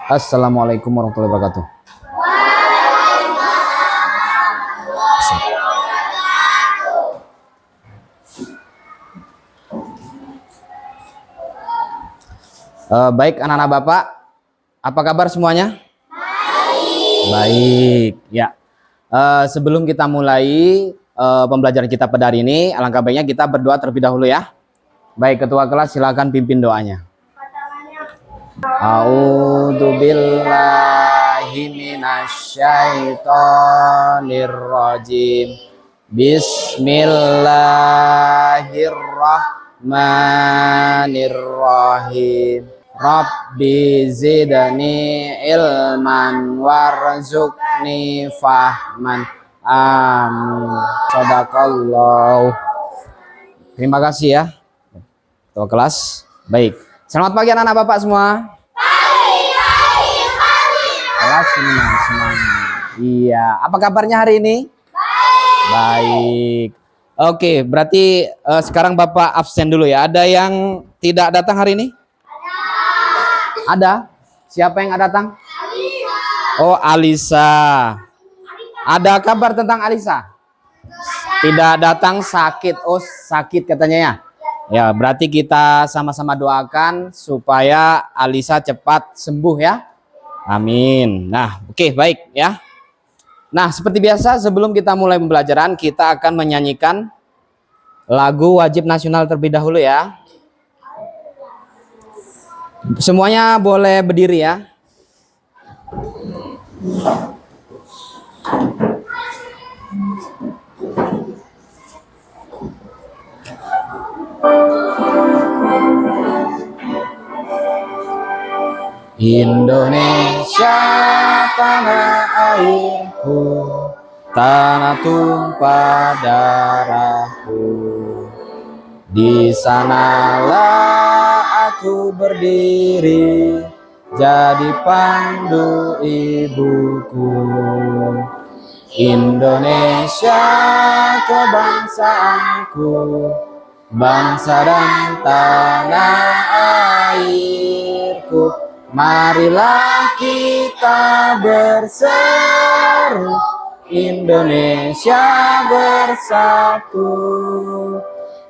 Assalamualaikum warahmatullahi wabarakatuh. Baik anak-anak Bapak, apa kabar semuanya? Baik, ya. Sebelum kita mulai pembelajaran kita pada hari ini, alangkah baiknya kita berdoa terlebih dahulu ya. Baik, ketua kelas silakan pimpin doanya. A'udzu billahi minasyaitonir rajim. Bismillahirrahmanirrahim. Rabbi zidni ilman warzuqni fahman. Amin. Shadakallah. Terima kasih ya ketua kelas. Baik. Selamat pagi anak-anak Bapak semua. Kelas semangat. Iya. Apa kabarnya hari ini? Baik. Oke, berarti sekarang Bapak absen dulu ya. Ada yang tidak datang hari ini? Ada. Siapa yang nggak datang? Oh, Alisa. Ada kabar tentang Alisa? Tidak datang, sakit. Oh, sakit katanya ya. Ya, berarti kita sama-sama doakan supaya Alisa cepat sembuh ya. Amin. Nah, oke, baik ya. Nah, seperti biasa sebelum kita mulai pembelajaran, kita akan menyanyikan lagu wajib nasional terlebih dahulu ya. Semuanya boleh berdiri ya. Indonesia tanah airku, tanah tumpah darahku. Di sanalah aku berdiri, jadi pandu ibuku. Indonesia kebangsaanku, bangsa dan tanah airku. Marilah kita berseru, Indonesia bersatu.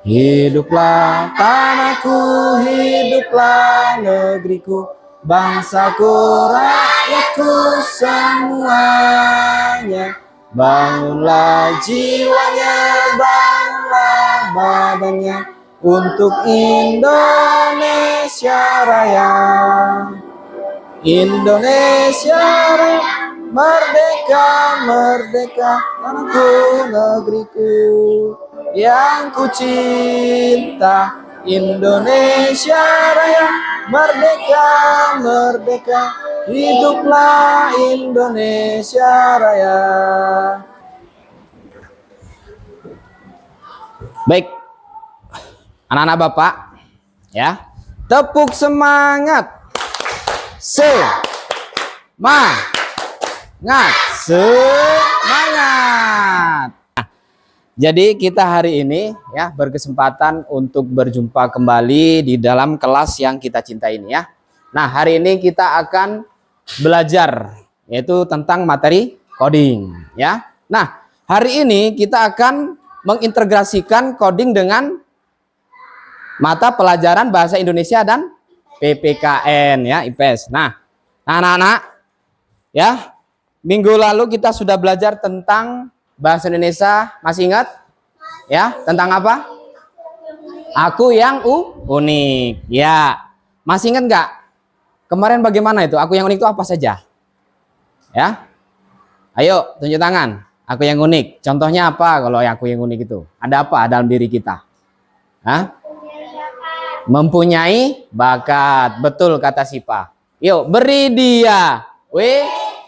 Hiduplah tanahku, hiduplah negeriku, bangsaku, rakyatku semuanya. Bangunlah jiwanya, bangunlah badannya, untuk Indonesia Raya. Indonesia Raya, merdeka, merdeka, tanahku, negeriku yang ku cinta. Indonesia Raya, merdeka, merdeka, hiduplah Indonesia Raya. Baik, anak-anak Bapak, ya, tepuk semangat. Semangat. Jadi kita hari ini ya berkesempatan untuk berjumpa kembali di dalam kelas yang kita cintai ini ya. Nah, hari ini kita akan belajar yaitu tentang materi coding ya. Nah, hari ini kita akan mengintegrasikan coding dengan mata pelajaran bahasa Indonesia dan PPKN ya, IPS. Nah, anak-anak ya, minggu lalu kita sudah belajar tentang bahasa Indonesia, masih ingat? Ya, tentang apa? Aku yang unik. Ya, masih ingat nggak? Kemarin bagaimana itu? Aku yang unik itu apa saja? Ya, ayo tunjuk tangan. Aku yang unik. Contohnya apa kalau aku yang unik itu? Ada apa dalam diri kita? Hah? Mempunyai bakat. Betul kata Sipa. Yuk, beri dia. W,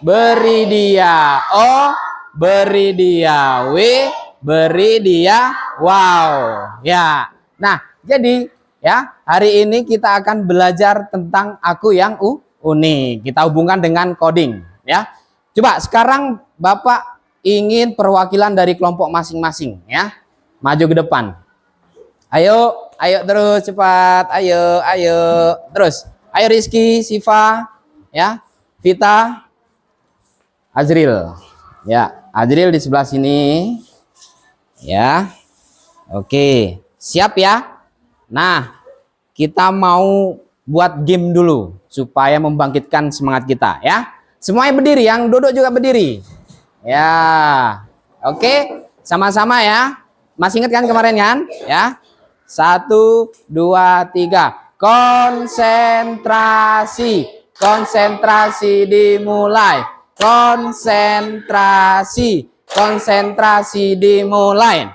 beri dia. O, beri dia. W, beri dia. Wow. Ya. Nah, jadi ya, hari ini kita akan belajar tentang aku yang unik. Kita hubungkan dengan coding, ya. Coba sekarang Bapak ingin perwakilan dari kelompok masing-masing, ya. Maju ke depan. Ayo, ayo terus cepat. Ayo, ayo. Terus. Ayo Rizky, Siva, ya. Vita, Azril. Ya, Azril di sebelah sini. Ya. Oke, siap ya? Nah, kita mau buat game dulu supaya membangkitkan semangat kita ya. Semuanya berdiri, yang duduk juga berdiri. Ya. Oke, sama-sama ya. Masih ingat kan kemarin kan? Ya. 1, 2, 3. Konsentrasi. Konsentrasi dimulai. Konsentrasi. Konsentrasi dimulai.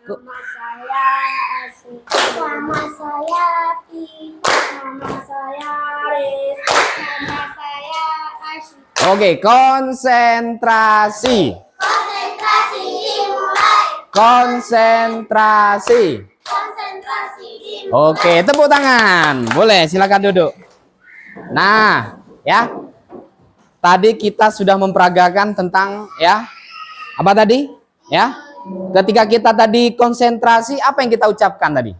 Nama saya Asik, nama saya Pi, nama saya Riz, nama saya Asyik. Oke, konsentrasi. Konsentrasi dimulai. Konsentrasi. Konsentrasi dimulai. Oke, tepuk tangan. Boleh, silakan duduk. Nah, ya. Tadi kita sudah memperagakan tentang ya. Apa tadi? Ya. Ketika kita tadi konsentrasi, apa yang kita ucapkan tadi?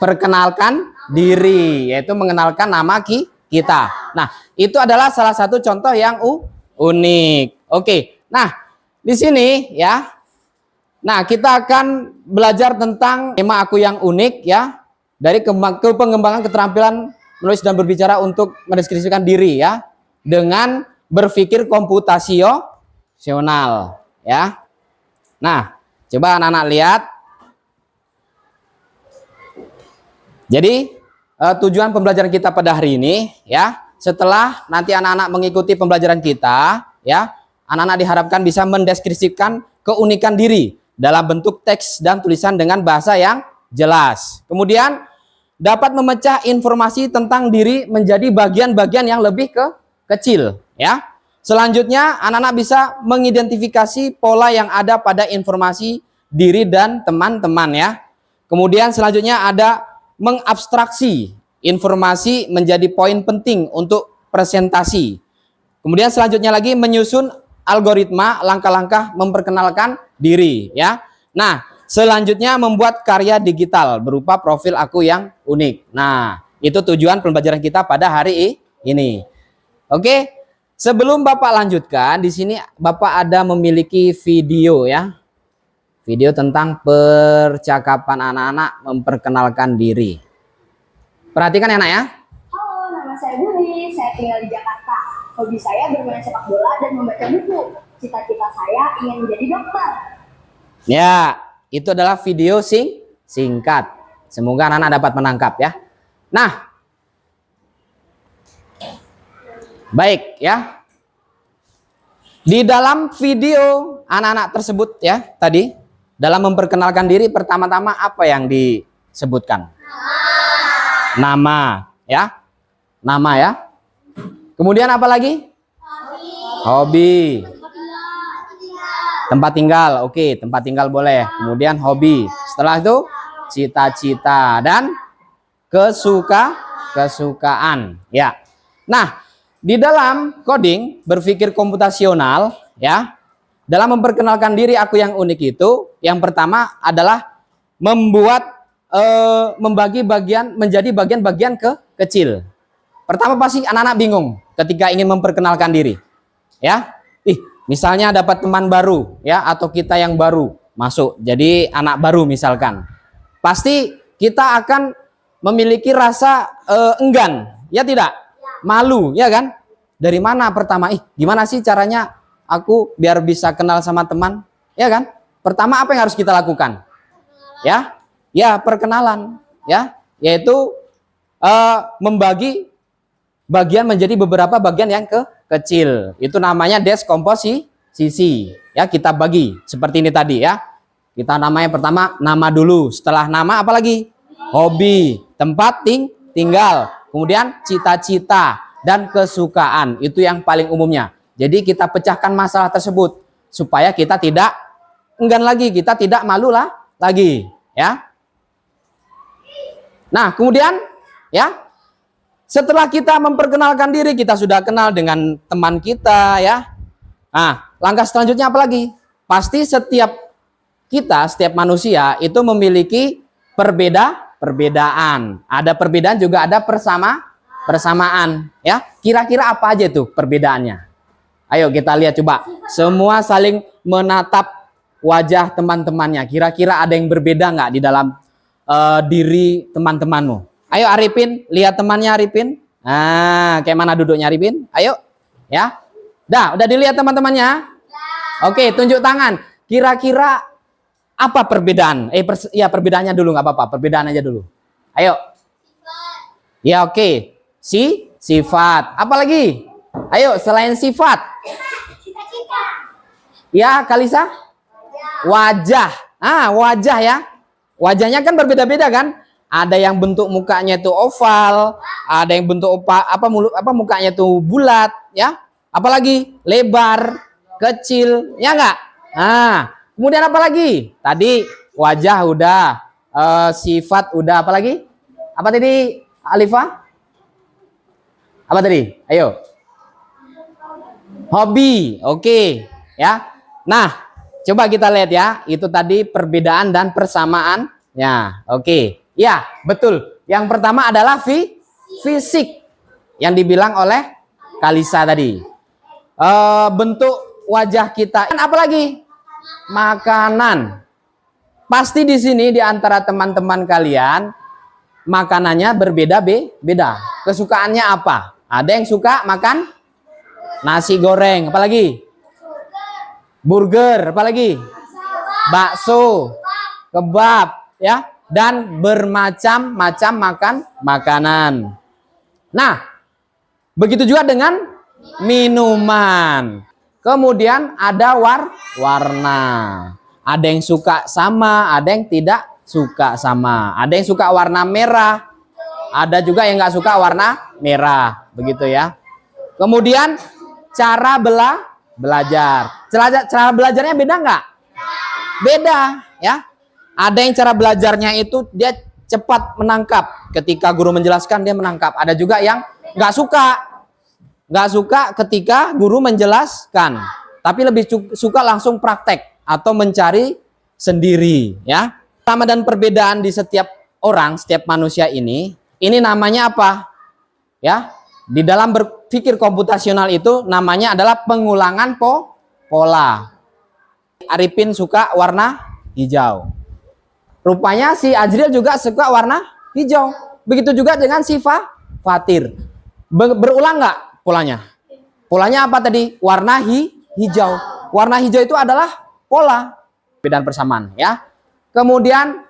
Perkenalkan diri, yaitu mengenalkan nama kita. Nah, itu adalah salah satu contoh yang unik. Oke. Nah, di sini ya. Nah, kita akan belajar tentang tema aku yang unik ya. Dari pengembangan keterampilan menulis dan berbicara untuk mendeskripsikan diri ya. Dengan berpikir komputasional ya. Nah, coba anak-anak lihat. Jadi, tujuan pembelajaran kita pada hari ini ya, setelah nanti anak-anak mengikuti pembelajaran kita ya, anak-anak diharapkan bisa mendeskripsikan keunikan diri dalam bentuk teks dan tulisan dengan bahasa yang jelas. Kemudian dapat memecah informasi tentang diri menjadi bagian-bagian yang lebih kecil ya. Selanjutnya anak-anak bisa mengidentifikasi pola yang ada pada informasi diri dan teman-teman ya. Kemudian selanjutnya ada mengabstraksi informasi menjadi poin penting untuk presentasi. Kemudian selanjutnya lagi menyusun algoritma langkah-langkah memperkenalkan diri ya. Nah, selanjutnya membuat karya digital berupa profil aku yang unik. Nah, itu tujuan pembelajaran kita pada hari ini. Oke. Sebelum Bapak lanjutkan, di sini Bapak ada memiliki video ya. Video tentang percakapan anak-anak memperkenalkan diri. Perhatikan ya, Nak ya. Halo, nama saya Budi, saya tinggal di Jakarta. Hobi saya bermain sepak bola dan membaca buku. Cita-cita saya ingin menjadi dokter. Ya, itu adalah video singkat. Semoga anak-anak dapat menangkap ya. Nah, baik ya. Di dalam video anak-anak tersebut ya tadi dalam memperkenalkan diri pertama-tama apa yang disebutkan? Nama ya. Nama ya. Kemudian apa lagi? Hobi. Tempat tinggal. Oke, tempat tinggal boleh. Kemudian hobi. Setelah itu cita-cita dan kesukaan ya. Nah, di dalam coding berpikir komputasional ya, dalam memperkenalkan diri aku yang unik itu, yang pertama adalah membagi bagian menjadi bagian-bagian kecil. Pertama pasti anak-anak bingung ketika ingin memperkenalkan diri. Ya. Misalnya dapat teman baru ya, atau kita yang baru masuk jadi anak baru misalkan. Pasti kita akan memiliki rasa enggan, ya tidak? Malu, ya kan? Dari mana pertama? Gimana sih caranya aku biar bisa kenal sama teman? Ya kan? Pertama apa yang harus kita lakukan? Ya, perkenalan, ya, yaitu membagi bagian menjadi beberapa bagian yang kecil. Itu namanya deskomposisi. Ya, kita bagi seperti ini tadi ya. Kita namanya pertama nama dulu. Setelah nama apa lagi? Hobi, tempat tinggal. Kemudian cita-cita dan kesukaan, itu yang paling umumnya. Jadi kita pecahkan masalah tersebut supaya kita tidak enggan lagi, kita tidak malu lagi, ya. Nah, kemudian ya, setelah kita memperkenalkan diri, kita sudah kenal dengan teman kita ya. Nah, langkah selanjutnya apa lagi? Pasti setiap manusia itu memiliki perbedaan. Ada perbedaan juga ada persamaan, ya. Kira-kira apa aja tuh perbedaannya? Ayo kita lihat coba. Semua saling menatap wajah teman-temannya. Kira-kira ada yang berbeda nggak di dalam diri teman-temanmu? Ayo Arifin, lihat temannya Arifin. Nah, kayak mana duduknya Arifin? Ayo, ya. Udah dilihat teman-temannya? Oke, tunjuk tangan. Kira-kira apa perbedaan? Ya perbedaannya dulu nggak apa-apa. Perbedaan aja dulu. Ayo. Ya oke. Sifat. Apa lagi? Ayo selain sifat. Ya Kalisa. Wajah. Wajah ya. Wajahnya kan berbeda-beda kan? Ada yang bentuk mukanya itu oval, ada yang bentuk mukanya itu bulat, ya. Apalagi lebar, kecil, ya enggak? Kemudian apa lagi? Tadi wajah udah, sifat udah, apa lagi? Apa tadi, Alifah? Apa tadi? Ayo. Hobi, oke, ya. Nah, coba kita lihat ya. Itu tadi perbedaan dan persamaannya, oke. Ya, betul. Yang pertama adalah fisik yang dibilang oleh Kalisa tadi. Bentuk wajah kita. Dan apa lagi? Makanan. Pasti di sini di antara teman-teman kalian makanannya berbeda-beda. Kesukaannya apa? Ada yang suka makan nasi goreng, apalagi? Burger, apalagi? Bakso, kebab, ya. Dan bermacam-macam makanan. Nah, begitu juga dengan minuman. Kemudian ada warna. Ada yang suka sama, ada yang tidak suka sama. Ada yang suka warna merah, ada juga yang nggak suka warna merah, begitu ya. Kemudian cara belajar. Cara belajarnya beda nggak? Beda, ya. Ada yang cara belajarnya itu dia cepat menangkap. Ketika guru menjelaskan dia menangkap. Ada juga yang nggak suka ketika guru menjelaskan. Tapi lebih suka langsung praktek atau mencari sendiri. Ya. Sama dan perbedaan di setiap orang, setiap manusia ini namanya apa? Ya. Di dalam berpikir komputasional itu namanya adalah pengulangan pola. Arifin suka warna hijau. Rupanya si Ajril juga suka warna hijau. Begitu juga dengan si Fatir. Berulang nggak polanya? Polanya apa tadi? Warna hijau. Warna hijau itu adalah pola. Perbedaan persamaan, ya. Kemudian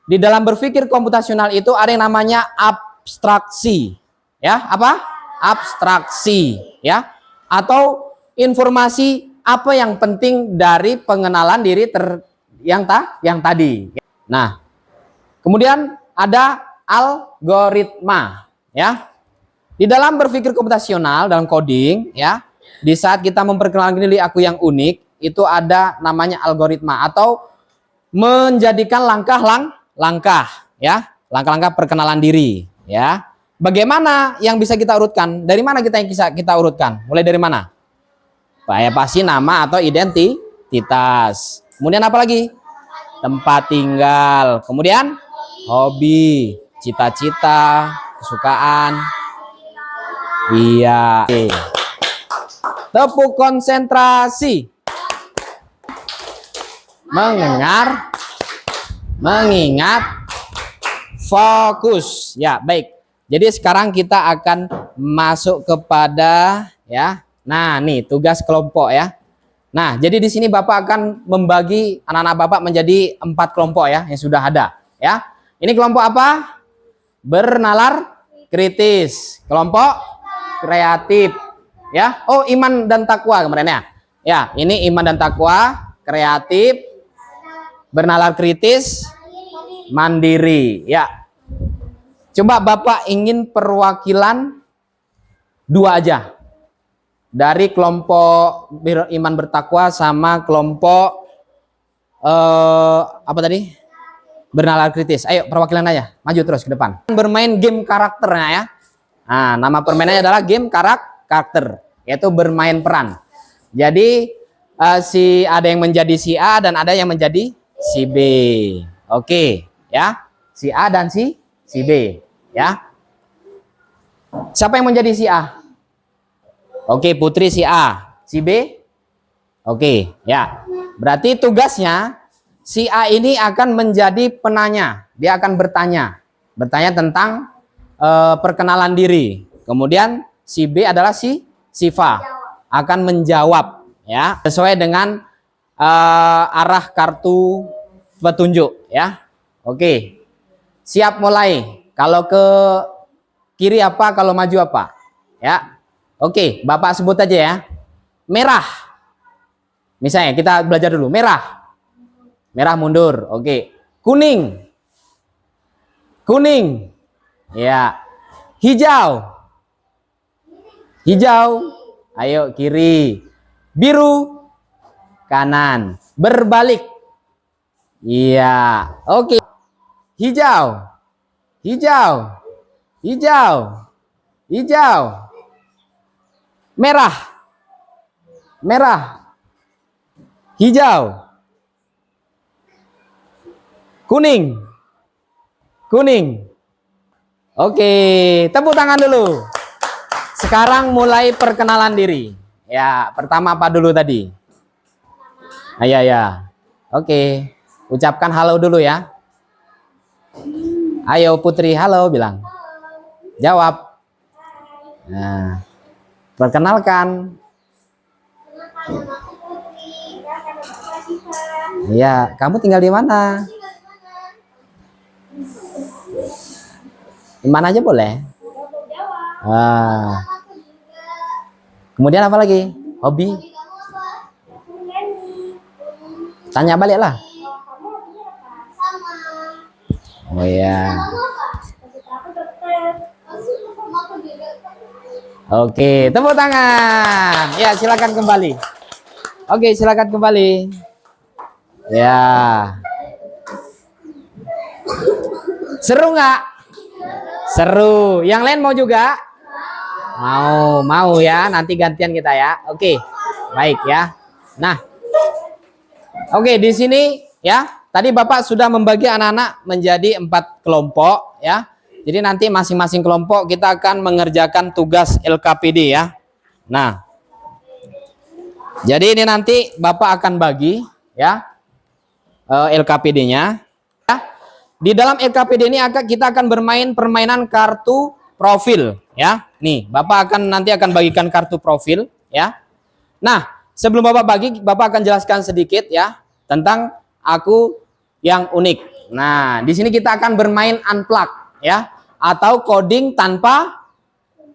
di dalam berpikir komputasional itu ada yang namanya abstraksi. Ya, apa? Abstraksi, ya. Atau informasi apa yang penting dari pengenalan diri yang tadi. Nah, kemudian ada algoritma, ya. Di dalam berpikir komputasional dalam coding, ya, di saat kita memperkenalkan diri aku yang unik, itu ada namanya algoritma atau menjadikan langkah-langkah, ya, langkah-langkah perkenalan diri, ya. Bagaimana yang bisa kita urutkan? Dari mana yang bisa kita urutkan? Mulai dari mana? Ya, pasti nama atau identitas. Kemudian apa lagi? Tempat tinggal, kemudian hobi, cita-cita, kesukaan. Iya. Tepuk konsentrasi. Mendengar, mengingat, fokus. Ya, baik. Jadi sekarang kita akan masuk kepada, ya. Nah, nih tugas kelompok, ya. Nah, jadi di sini Bapak akan membagi anak-anak Bapak menjadi 4 kelompok, ya, yang sudah ada, ya. Ini kelompok apa? Bernalar kritis, kelompok kreatif, ya. Oh, iman dan takwa kemarin, ya. Ya, ini iman dan takwa, kreatif, bernalar kritis, mandiri, ya. Coba Bapak ingin perwakilan 2 aja. Dari kelompok iman bertakwa sama kelompok apa tadi? Bernalar kritis. Ayo perwakilan aja, maju terus ke depan. Bermain game karakternya, ya. Nah, nama permainannya adalah game karakter, yaitu bermain peran. Jadi ada yang menjadi si A dan ada yang menjadi si B. Oke, ya. Si A dan si B, ya. Siapa yang menjadi si A? Oke, Putri si A. Si B? Oke, ya. Berarti tugasnya si A ini akan menjadi penanya. Dia akan bertanya tentang perkenalan diri. Kemudian si B adalah si Siva akan menjawab ya sesuai dengan arah kartu petunjuk ya. Oke. Siap mulai. Kalau ke kiri apa, kalau maju apa? Ya. Oke, Bapak sebut aja ya. Merah. Misalnya kita belajar dulu. Merah. Merah mundur. Oke. Kuning. Kuning. Ya. Hijau. Hijau. Ayo kiri. Biru. Kanan. Berbalik. Iya. Oke. Hijau. Hijau. Hijau. Hijau. Merah. Merah. Hijau. Kuning. Kuning. Oke, tepuk tangan dulu. Sekarang mulai perkenalan diri. Ya, pertama apa dulu tadi? Ya, ya. Oke, ucapkan halo dulu ya. Ayo Putri, halo bilang. Jawab. Nah, perkenalkan. Iya, kamu tinggal di mana? Di mana aja boleh. Kemudian apa lagi? Hobi? Tanya balik lah. Oh iya. Oke, tepuk tangan. Ya, silakan kembali. Oke, silakan kembali. Ya. Seru nggak? Seru. Yang lain mau juga? Mau ya. Nanti gantian kita ya. Oke, baik ya. Nah, oke di sini ya. Tadi Bapak sudah membagi anak-anak menjadi 4 kelompok ya. Jadi nanti masing-masing kelompok kita akan mengerjakan tugas LKPD ya. Nah, jadi ini nanti Bapak akan bagi ya LKPD-nya. Di dalam LKPD ini kita akan bermain permainan kartu profil ya. Nih, Bapak nanti akan bagikan kartu profil ya. Nah, sebelum Bapak bagi, Bapak akan jelaskan sedikit ya tentang aku yang unik. Nah, di sini kita akan bermain unplug ya atau coding tanpa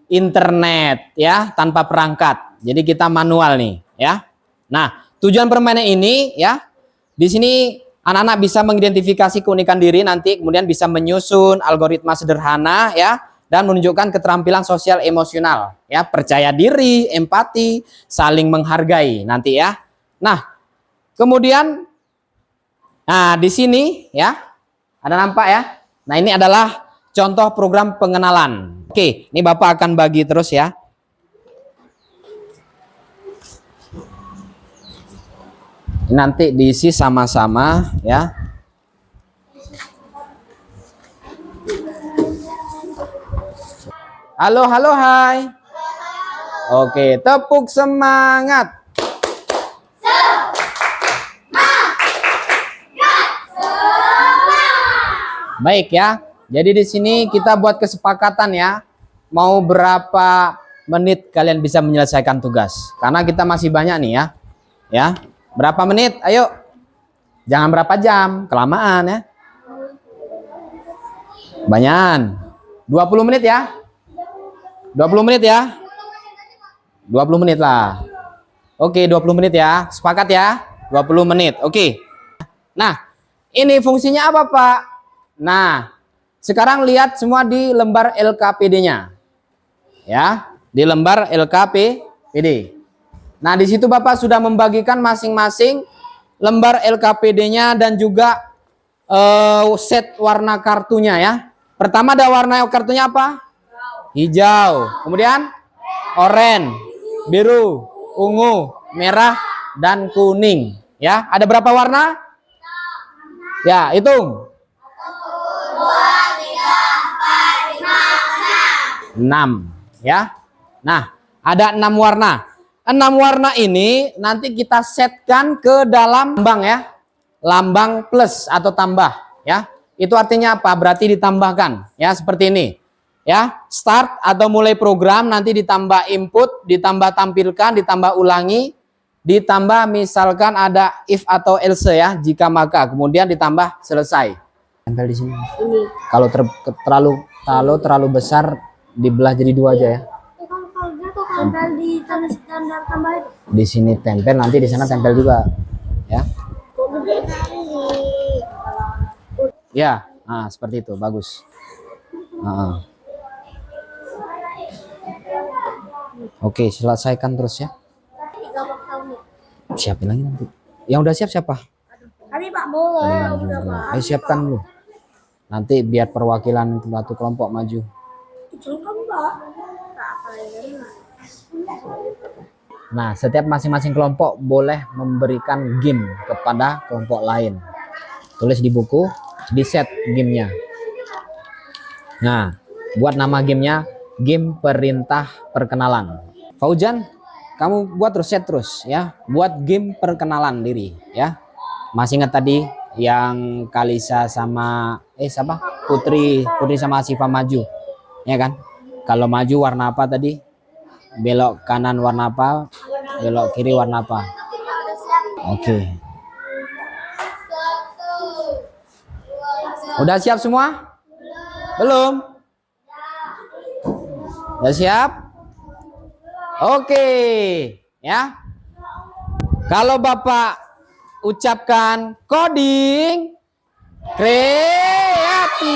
internet ya, tanpa perangkat. Jadi kita manual nih ya. Nah, tujuan permainan ini ya di sini anak-anak bisa mengidentifikasi keunikan diri nanti, kemudian bisa menyusun algoritma sederhana ya, dan menunjukkan keterampilan sosial emosional ya, percaya diri, empati, saling menghargai nanti ya. Nah, kemudian di sini ya, ada nampak ya. Nah, ini adalah contoh program pengenalan. Oke, ini Bapak akan bagi terus ya. Nanti diisi sama-sama ya. Halo, halo, hai. Oke, tepuk semangat. Baik ya. Jadi di sini kita buat kesepakatan ya. Mau berapa menit kalian bisa menyelesaikan tugas? Karena kita masih banyak nih ya. Ya. Berapa menit? Ayo. Jangan berapa jam, kelamaan ya. Banyak. 20 menit ya. 20 menit ya. 20 menit lah. Oke, 20 menit ya. Sepakat ya? 20 menit. Oke. Nah, ini fungsinya apa, Pak? Nah, sekarang lihat semua di lembar LKPD-nya. Ya, di lembar LKPD. Nah, di situ Bapak sudah membagikan masing-masing lembar LKPD-nya dan juga set warna kartunya ya. Pertama ada warna kartunya apa? Hijau. Kemudian oranye, biru, ungu, merah, dan kuning. Ya, ada berapa warna? Ya, hitung. 1, 2, 3, 4, 5, 6. ya. Nah, ada 6 warna. 6 warna ini nanti kita setkan ke dalam lambang ya. Lambang plus atau tambah ya. Itu artinya apa? Berarti ditambahkan ya, seperti ini. Ya, start atau mulai program, nanti ditambah input, ditambah tampilkan, ditambah ulangi, ditambah misalkan ada if atau else ya, jika maka, kemudian ditambah selesai. Tempel di sini. Ini. Kalau terlalu besar dibelah jadi 2 aja ya. Kalau di tanda tambah itu. Di sini tempel, nanti di sana tempel juga ya. Ya, nah seperti itu, bagus. Nah. Oke, selesaikan terus ya. Siapin lagi nanti. Yang udah siap siapa? Tadi Pak boleh. Ayo siapkan dulu. Nanti biar perwakilan satu kelompok maju. Nah, setiap masing-masing kelompok boleh memberikan game kepada kelompok lain. Tulis di buku, di set gamenya. Nah, buat nama gamenya game perintah perkenalan. Fauzan, kamu buat terus set terus ya. Buat game perkenalan diri ya. Masih ingat tadi yang Kalisa sama siapa? Putri sama Siva maju. Ya kan? Kalau maju warna apa tadi? Belok kanan warna apa? Belok kiri warna apa? Oke. Udah siap semua? Belum? Udah siap? Oke, ya. Kalau Bapak ucapkan coding kreatif.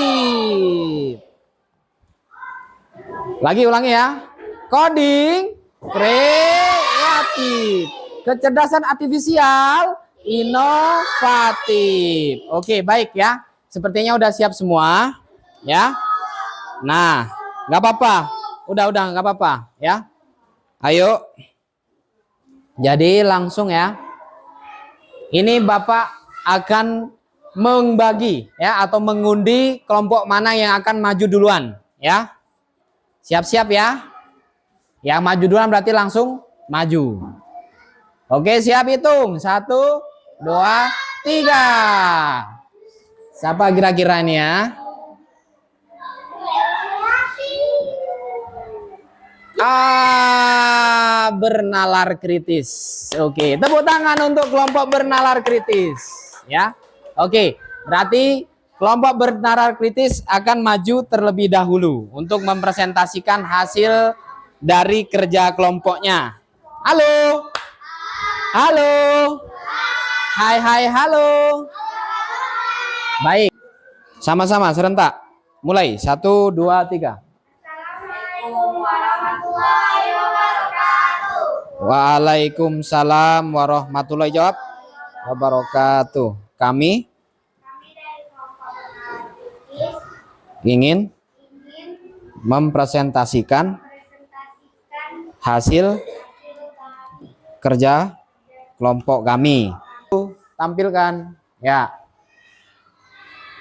Lagi ulangi ya. Coding kreatif. Kecerdasan artifisial inovatif. Oke, baik ya. Sepertinya udah siap semua, ya. Nah, nggak apa-apa. Udah nggak apa-apa, ya. Ayo. Jadi langsung ya. Ini Bapak akan membagi ya atau mengundi kelompok mana yang akan maju duluan, ya. Siap-siap ya. Yang maju duluan berarti langsung maju. Oke, siap, hitung. 1, 2, 3. Siapa kira-kira ini ya? Bernalar kritis. Oke, tepuk tangan untuk kelompok bernalar kritis ya. Oke, berarti kelompok bernalar kritis akan maju terlebih dahulu untuk mempresentasikan hasil dari kerja kelompoknya. Halo. Halo. Hai, halo. Baik. Sama-sama serentak. Mulai 1, 2, 3. Waalaikumsalam warahmatullahi wabarakatuh. Kami ingin mempresentasikan hasil kerja kelompok kami. Tampilkan ya.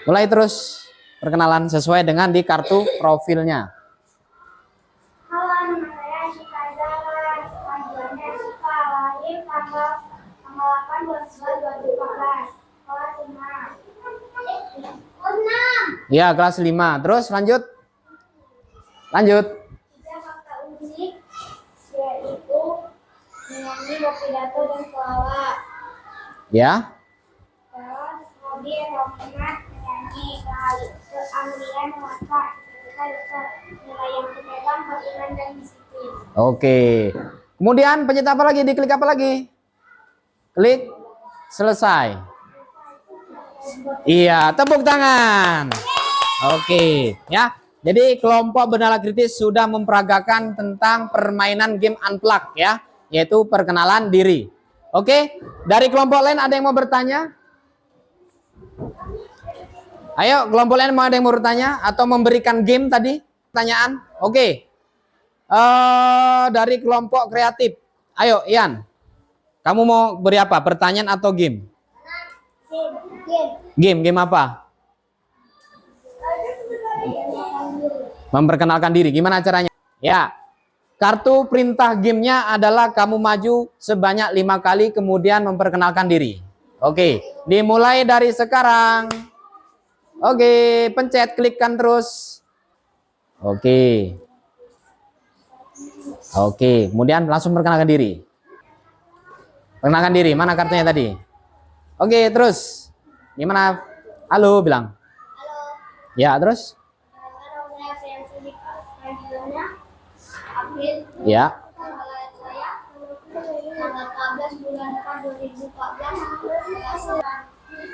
Mulai terus perkenalan sesuai dengan di kartu profilnya. Halo, nama saya Syika Zara. Panggilannya Syika. Lahir tanggal 8 bulan 11 2014. Kelas 5. Ya, kelas 5. Terus lanjut. Lanjut. 3 fakta unik yaitu menyanyi, berpidato, dan selawat. Ya. Terus hobi atau minat menyanyi, keahlian memasak, cita-cita dokter, nilai yang dipegang, beriman, dan disiplin. Oke. Kemudian pencet apa lagi? Diklik apa lagi? Klik selesai. Iya, tepuk tangan. Oke, ya. Jadi kelompok bernalar kritis sudah memperagakan tentang permainan game unplug ya, yaitu perkenalan diri. Oke, dari kelompok lain ada yang mau bertanya? Ayo, kelompok lain mau ada yang mau bertanya atau memberikan game tadi? Pertanyaan? Oke. Dari kelompok kreatif. Ayo, Ian. Kamu mau beri apa? Pertanyaan atau game? Game apa? Memperkenalkan diri. Gimana caranya? Ya, Kartu perintah gamenya adalah kamu maju sebanyak 5 kali kemudian memperkenalkan diri. Oke, dimulai dari sekarang. Oke, pencet, klikkan terus. Oke. Oke, kemudian langsung perkenalkan diri. Perkenalkan diri, mana kartunya tadi? Oke, terus. Gimana? Halo, bilang. Halo. Ya, terus? Nama saya Fiansyah panggilannya April. Ya. Tanggal lahir saya tanggal 14 bulan 4 2014.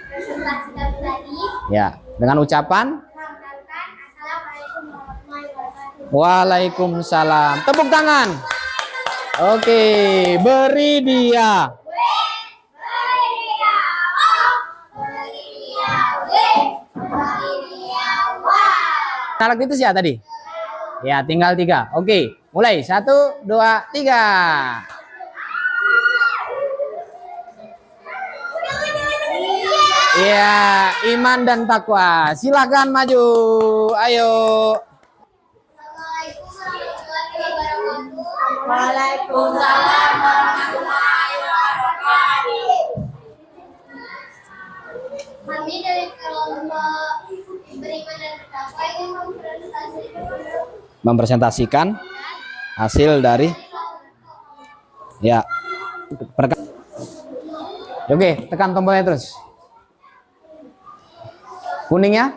Presentasi kami tadi. Ya, dengan ucapan Mengucapkan Assalamualaikum warahmatullahi wabarakatuh. Waalaikumsalam. Tepuk tangan. Oke, beri dia. Anak itu siapa tadi? Ya, tinggal 3. Oke, mulai 1, 2, 3. Iya, iman dan takwa. Silakan maju. Ayo. Waalaikumsalam warahmatullahi wabarakatuh. Kami dari kelompok beriman dan bertakwa ingin Mempresentasikan hasil dari ya. Oke, tekan tombolnya terus. Kuningnya.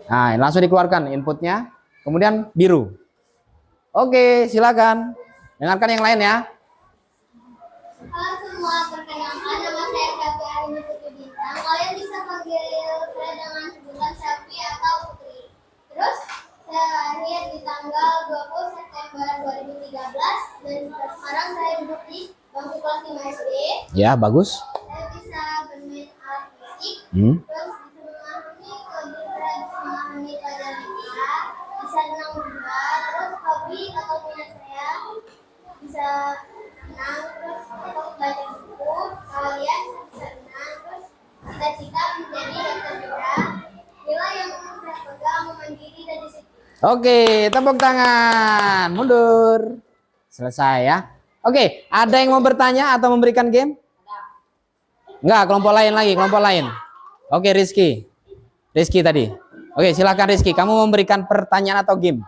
Nah, langsung dikeluarkan inputnya. Kemudian biru. Oke, silakan. Dengarkan yang lain ya. Halo semua, perkenalkan nama saya Safi Arini Putri Bintang. Kalian bisa panggil saya dengan sebutan Safi atau Putri. Terus saya lahir di tanggal 20 September 2013 dan sekarang saya duduk di bangku kelas 5 SD. Ya, bagus. Saya bisa bermain alat musik. Hmm. Terus memahami pelajaran IPA, bisa renang juga. Terus hobi atau minat saya bisa renang, terus atau baca buku. Kalian bisa renang, terus cita-cita menjadi dokter juga. Nilai yang saya pegang mandiri dan disiplin. Oke, tepuk tangan. Mundur. Selesai ya. Oke, ada yang mau bertanya atau memberikan game? Enggak, kelompok lain lagi, kelompok lain. Oke, Rizky. Rizky tadi. Oke, silakan Rizky. Kamu memberikan pertanyaan atau game?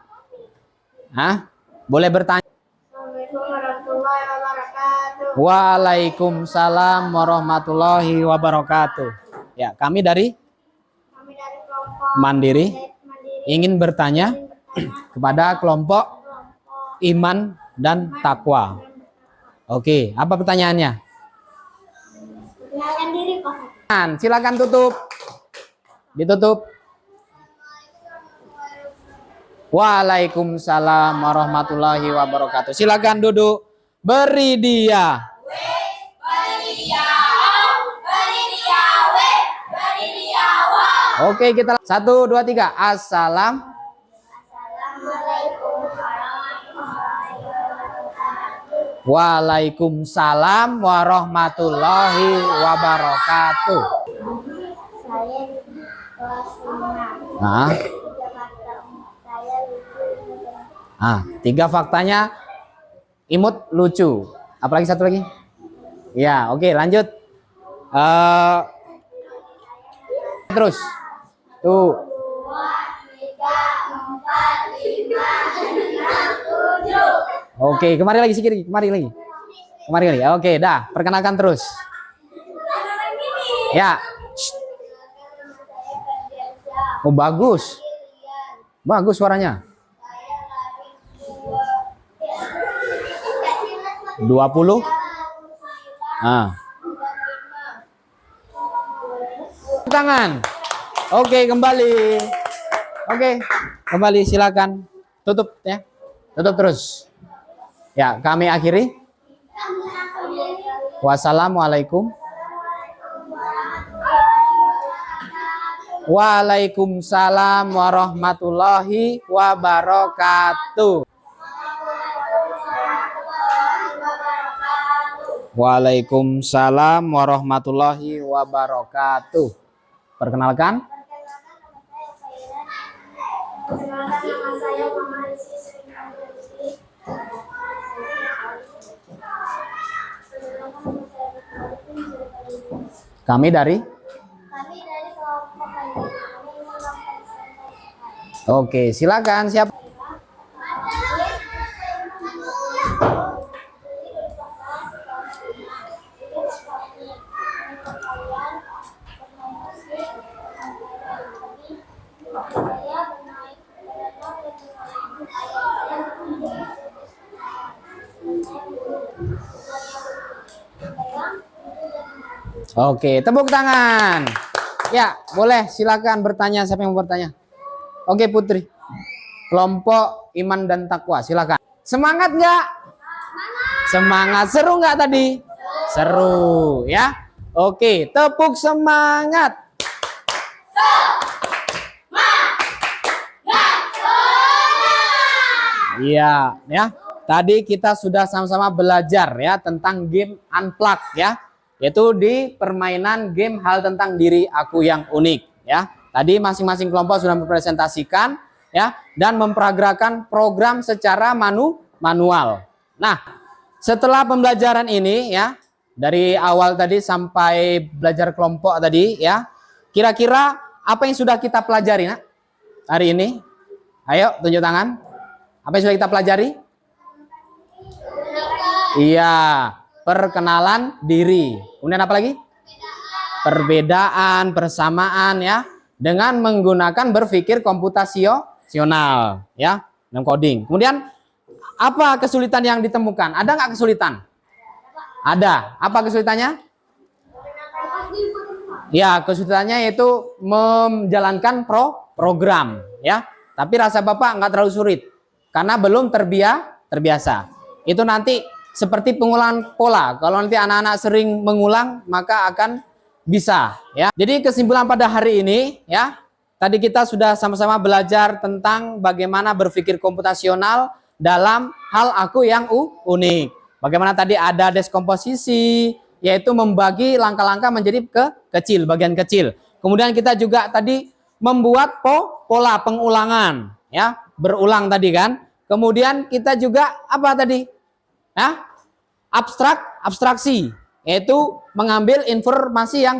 Hah? Boleh bertanya. Assalamualaikum warahmatullahi wabarakatuh. Waalaikumsalam warahmatullahi wabarakatuh. Ya, kami dari Kami dari kelompok Mandiri Mandiri ingin bertanya kepada kelompok iman dan takwa. Oke, apa pertanyaannya? Perkenalkan diri Pak. Silakan tutup. Ditutup. Waalaikumsalam warahmatullahi wabarakatuh. Silakan duduk. Beri dia. Oke, kita 1, 2, 3. Assalamualaikum. Waalaikumsalam warahmatullahi wabarakatuh. Saya kelas 5. Nah, Saya lucu. 3 faktanya imut lucu. Apalagi satu lagi? Ya, oke, lanjut. Terus. Tuh. 2, 3, 4, 5, 6, 7. Oke, kemari lagi sedikit, kemari lagi. Kemari lagi. Oke, dah, perkenalkan terus. Ya. Shh. Oh, bagus. Bagus suaranya. 20. Tangan. Oke, kembali. Oke, kembali silakan. Tutup ya. Tutup terus. Ya, kami akhiri. Wassalamualaikum. Waalaikumsalam warahmatullahi wabarakatuh. Waalaikumsalam warahmatullahi wabarakatuh. Perkenalkan. Perkenalkan nama saya Muhammad Rizky Sri. Kami dari? Kami dari kelompok ini. Kami melakukan presentasi. Oke, silakan siapa? Oke, tepuk tangan. Ya, boleh silakan bertanya, siapa yang mau bertanya? Oke, Putri. Kelompok iman dan takwa, silakan. Semangat nggak? Semangat. Seru nggak tadi? Seru, ya. Oke, tepuk semangat. Iya, ya. Tadi kita sudah sama-sama belajar ya tentang game Unplug ya, yaitu di permainan game hal tentang diri aku yang unik ya. Tadi masing-masing kelompok sudah mempresentasikan ya dan memperagakan program secara manual. Nah, setelah pembelajaran ini ya, dari awal tadi sampai belajar kelompok tadi ya, kira-kira apa yang sudah kita pelajari nak hari ini? Ayo tunjuk tangan. Apa yang sudah kita pelajari? Iya, perkenalan diri. Kemudian apa lagi? Perbedaan, persamaan ya, dengan menggunakan berpikir komputasional ya, dan coding. Kemudian apa kesulitan yang ditemukan? Ada nggak kesulitan? Ada. Apa kesulitannya? Ya, kesulitannya yaitu menjalankan program ya. Tapi rasa Bapak nggak terlalu sulit karena belum terbiasa. Itu nanti seperti pengulangan pola. Kalau nanti anak-anak sering mengulang, maka akan bisa ya. Jadi kesimpulan pada hari ini ya, tadi kita sudah sama-sama belajar tentang bagaimana berpikir komputasional dalam hal aku yang unik. Bagaimana tadi ada deskomposisi, yaitu membagi langkah-langkah menjadi kecil, bagian kecil. Kemudian kita juga tadi membuat pola pengulangan ya, berulang tadi kan. Kemudian kita juga apa tadi? Ya, abstraksi, yaitu mengambil informasi yang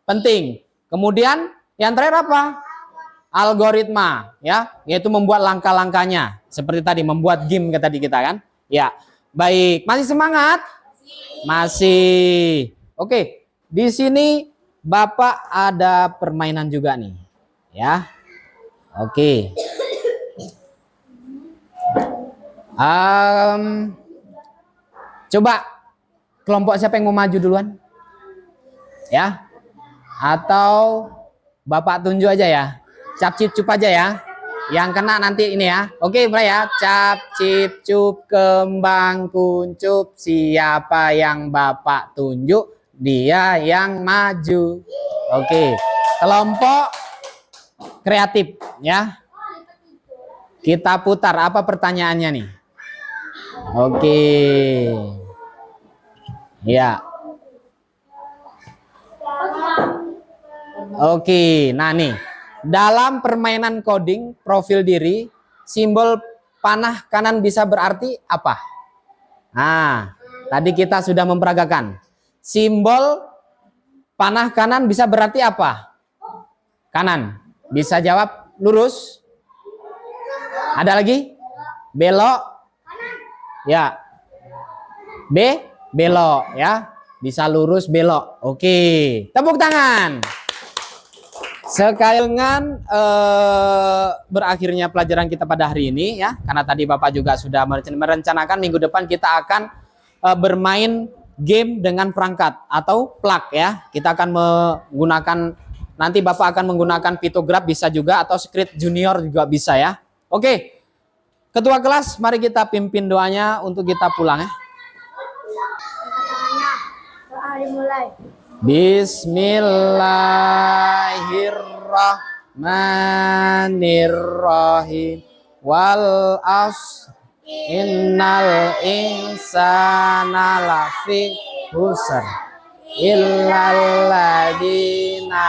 penting. Kemudian yang terakhir apa? Algoritma, ya, yaitu membuat langkah-langkahnya. Seperti tadi membuat game tadi kita kan? Ya, baik. Masih semangat? Masih. Oke, di sini Bapak ada permainan juga nih, ya. Oke. Coba kelompok siapa yang mau maju duluan? Ya. Atau Bapak tunjuk aja ya. Cap cip cup aja ya. Yang kena nanti ini ya. Oke, mulai ya. Cap cip cup kembang kuncup, siapa yang Bapak tunjuk dia yang maju. Oke. Kelompok kreatif ya. Kita putar, apa pertanyaannya nih? Oke. Ya. Oke, nah nih. Dalam permainan coding profil diri, simbol panah kanan bisa berarti apa? Nah, tadi kita sudah memperagakan. Simbol panah kanan bisa berarti apa? Kanan. Bisa jawab lurus? Ada lagi? Belok? Ya. Belok ya. Bisa lurus belok. Oke. Tepuk tangan. Sekali dengan berakhirnya pelajaran kita pada hari ini ya. Karena tadi Bapak juga sudah merencanakan minggu depan kita akan bermain game dengan perangkat atau plug ya. Kita akan menggunakan, nanti Bapak akan menggunakan Pictograph bisa juga, atau Script Junior juga bisa ya. Oke. Ketua kelas, mari kita pimpin doanya untuk kita pulang ya. Doa dimulai. Bismillahirrahmanirrahim. Wal as innal insana lafi khusr illal ladzina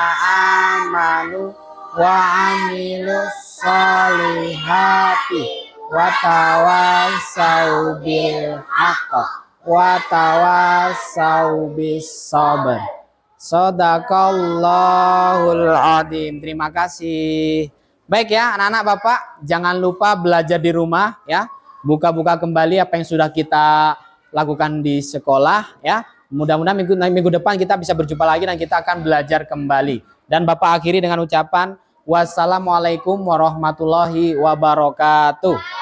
amanu wa amilus solihati wa tawassau bil haqq wa tawassau bis sabr. Shadaqallahul adzim. Terima kasih. Baik ya, anak-anak Bapak, jangan lupa belajar di rumah ya. Buka-buka kembali apa yang sudah kita lakukan di sekolah ya. Mudah-mudahan minggu depan kita bisa berjumpa lagi dan kita akan belajar kembali. Dan Bapak akhiri dengan ucapan wassalamualaikum warahmatullahi wabarakatuh.